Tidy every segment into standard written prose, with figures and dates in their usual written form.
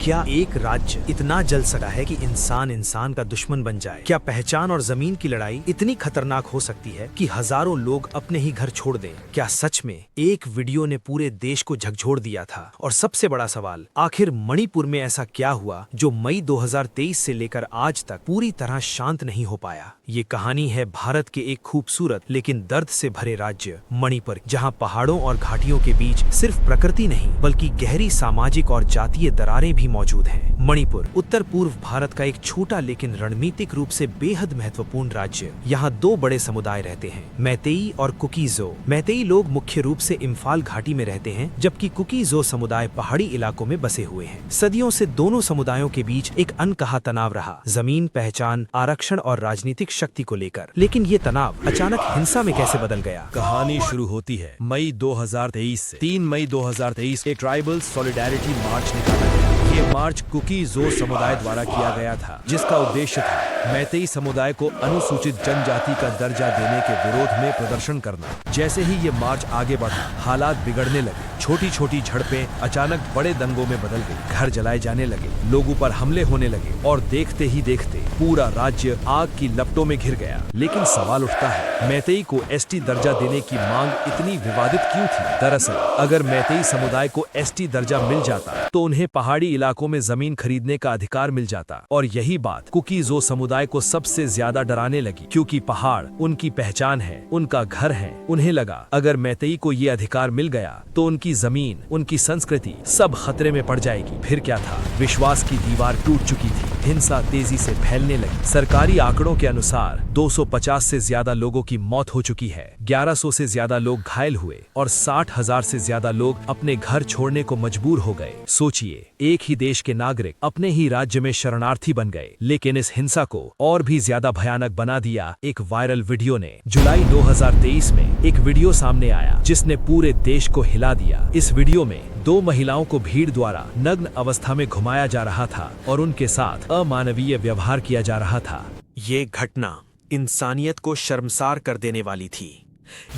क्या एक राज्य इतना जल सकता है कि इंसान इंसान का दुश्मन बन जाए? क्या पहचान और जमीन की लड़ाई इतनी खतरनाक हो सकती है कि हजारों लोग अपने ही घर छोड़ दें? क्या सच में एक वीडियो ने पूरे देश को झकझोर दिया था? और सबसे बड़ा सवाल, आखिर मणिपुर में ऐसा क्या हुआ जो मई 2023 से लेकर आज तक पूरी तरह शांत नहीं हो पाया? ये कहानी है भारत के एक खूबसूरत लेकिन दर्द से भरे राज्य मणिपुर, जहाँ पहाड़ों और घाटियों के बीच सिर्फ प्रकृति नहीं बल्कि गहरी सामाजिक और जातीय दरारें भी मौजूद हैं। मणिपुर उत्तर पूर्व भारत का एक छोटा लेकिन रणनीतिक रूप से बेहद महत्वपूर्ण राज्य। यहाँ दो बड़े समुदाय रहते हैं, मैतेई और कुकीजो। मैतेई लोग मुख्य रूप से इम्फाल घाटी में रहते हैं, जबकि कुकीजो समुदाय पहाड़ी इलाकों में बसे हुए हैं। सदियों से दोनों समुदायों के बीच एक अनकहा तनाव रहा, जमीन, पहचान, आरक्षण और राजनीतिक शक्ति को लेकर। लेकिन ये तनाव अचानक हिंसा में कैसे बदल गया? कहानी शुरू होती है मई 2023 से। 3 मई 2023 एक ट्राइबल सॉलिडेरिटी मार्च निकाला गया। ये मार्च कुकीजो समुदाय द्वारा किया गया था, जिसका उद्देश्य था मैतेई समुदाय को अनुसूचित जनजाति का दर्जा देने के विरोध में प्रदर्शन करना। जैसे ही ये मार्च आगे बढ़ा, हालात बिगड़ने लगे। छोटी छोटी झड़पें अचानक बड़े दंगों में बदल गई, घर जलाए जाने लगे, लोगों पर हमले होने लगे और देखते ही देखते पूरा राज्य आग की लपटों में घिर गया। लेकिन सवाल उठता है, मैतेई को एसटी दर्जा देने की मांग इतनी विवादित क्यों थी? दरअसल अगर मैतेई समुदाय को एसटी दर्जा मिल जाता तो उन्हें पहाड़ी इलाकों में जमीन खरीदने का अधिकार मिल जाता। और यही बात कुकीजो समुदाय को सबसे ज्यादा डराने लगी, क्योंकि पहाड़ उनकी पहचान है, उनका घर है। उन्हें लगा अगर मैतेई को ये अधिकार मिल गया तो उनकी जमीन, उनकी संस्कृति सब खतरे में पड़ जाएगी। फिर क्या था, विश्वास की दीवार टूट चुकी थी। हिंसा तेजी से फैलने लगी। सरकारी आंकड़ों के अनुसार 250 से ज्यादा लोगों की मौत हो चुकी है, 1100 से ज्यादा लोग घायल हुए और 60,000 से ज्यादा लोग अपने घर छोड़ने को मजबूर हो गए। सोचिए, एक ही देश के नागरिक अपने ही राज्य में शरणार्थी बन गए। लेकिन इस हिंसा को और भी ज्यादा भयानक बना दिया एक वायरल वीडियो ने। जुलाई 2023 में एक वीडियो सामने आया जिसने पूरे देश को हिला दिया। इस वीडियो में 2 महिलाओं को भीड़ द्वारा नग्न अवस्था में घुमाया जा रहा था और उनके साथ अमानवीय व्यवहार किया जा रहा था। ये घटना इंसानियत को शर्मसार कर देने वाली थी।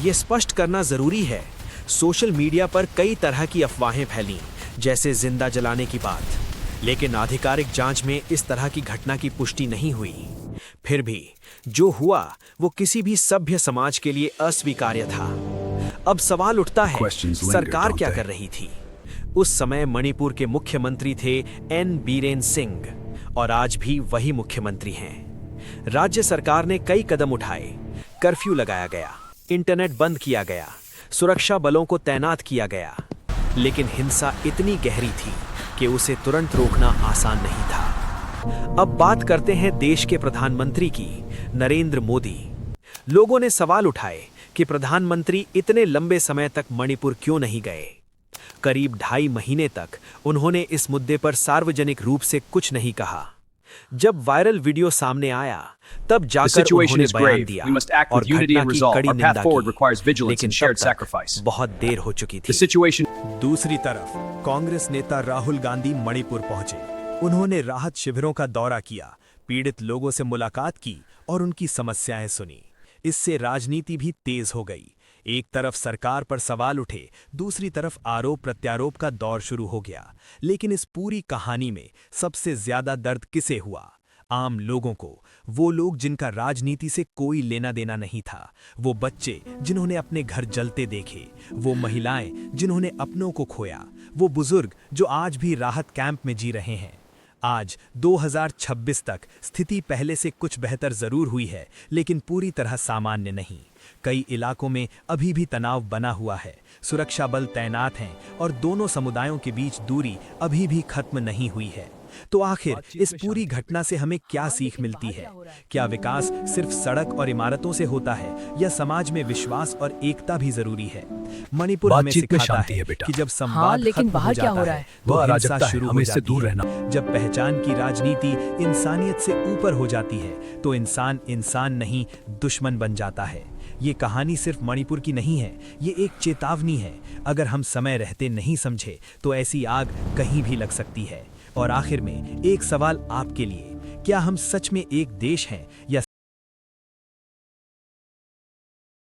ये स्पष्ट करना जरूरी है, सोशल मीडिया पर कई तरह की अफवाहें फैलीं, जैसे जिंदा जलाने की बात, लेकिन आधिकारिक जांच में इस तरह की घटना की पुष्टि नहीं हुई। फिर भी जो हुआ वो किसी भी सभ्य समाज के लिए अस्वीकार्य था। अब सवाल उठता है, सरकार क्या कर रही थी? उस समय मणिपुर के मुख्यमंत्री थे एन बीरेन सिंह और आज भी वही मुख्यमंत्री हैं। राज्य सरकार ने कई कदम उठाए, कर्फ्यू लगाया गया, इंटरनेट बंद किया गया, सुरक्षा बलों को तैनात किया गया। लेकिन हिंसा इतनी गहरी थी कि उसे तुरंत रोकना आसान नहीं था। अब बात करते हैं देश के प्रधानमंत्री की, नरेंद्र मोदी। लोगों ने सवाल उठाए कि प्रधानमंत्री इतने लंबे समय तक मणिपुर क्यों नहीं गए। करीब 2.5 महीने तक उन्होंने इस मुद्दे पर सार्वजनिक रूप से कुछ नहीं कहा। जब वायरल वीडियो सामने आया, तब जाकर उन्होंने बयान दिया और घटना की कड़ी निंदा की, लेकिन तब तक बहुत देर हो चुकी थी। दूसरी तरफ कांग्रेस नेता राहुल गांधी मणिपुर पहुंचे। उन्होंने राहत शिविरों का दौरा किया, पीड़ित लोगों से मुलाकात की और उनकी समस्याएं सुनी। इससे राजनीति भी तेज हो गई। एक तरफ सरकार पर सवाल उठे, दूसरी तरफ आरोप प्रत्यारोप का दौर शुरू हो गया। लेकिन इस पूरी कहानी में सबसे ज्यादा दर्द किसे हुआ? आम लोगों को, वो लोग जिनका राजनीति से कोई लेना देना नहीं था, वो बच्चे जिन्होंने अपने घर जलते देखे, वो महिलाएं जिन्होंने अपनों को खोया, वो बुजुर्ग जो आज भी राहत कैंप में जी रहे हैं। आज 2026 तक स्थिति पहले से कुछ बेहतर जरूर हुई है, लेकिन पूरी तरह सामान्य नहीं। कई इलाकों में अभी भी तनाव बना हुआ है, सुरक्षा बल तैनात हैं और दोनों समुदायों के बीच दूरी अभी भी खत्म नहीं हुई है। तो आखिर इस पूरी घटना से हमें क्या सीख मिलती है? क्या विकास सिर्फ सड़क और इमारतों से होता है, या समाज में विश्वास और एकता भी जरूरी है? मणिपुर हमें सिखाता है कि जब संवाद खत्म हो जाता है तो हिंसा शुरू हो जाती है। जब पहचान की राजनीति इंसानियत से ऊपर हो जाती है तो इंसान इंसान नहीं, दुश्मन बन जाता है। ये कहानी सिर्फ मणिपुर की नहीं है, ये एक चेतावनी है। अगर हम समय रहते नहीं समझे तो ऐसी आग कहीं भी लग सकती है। और आखिर में एक सवाल आपके लिए, क्या हम सच में एक देश हैं या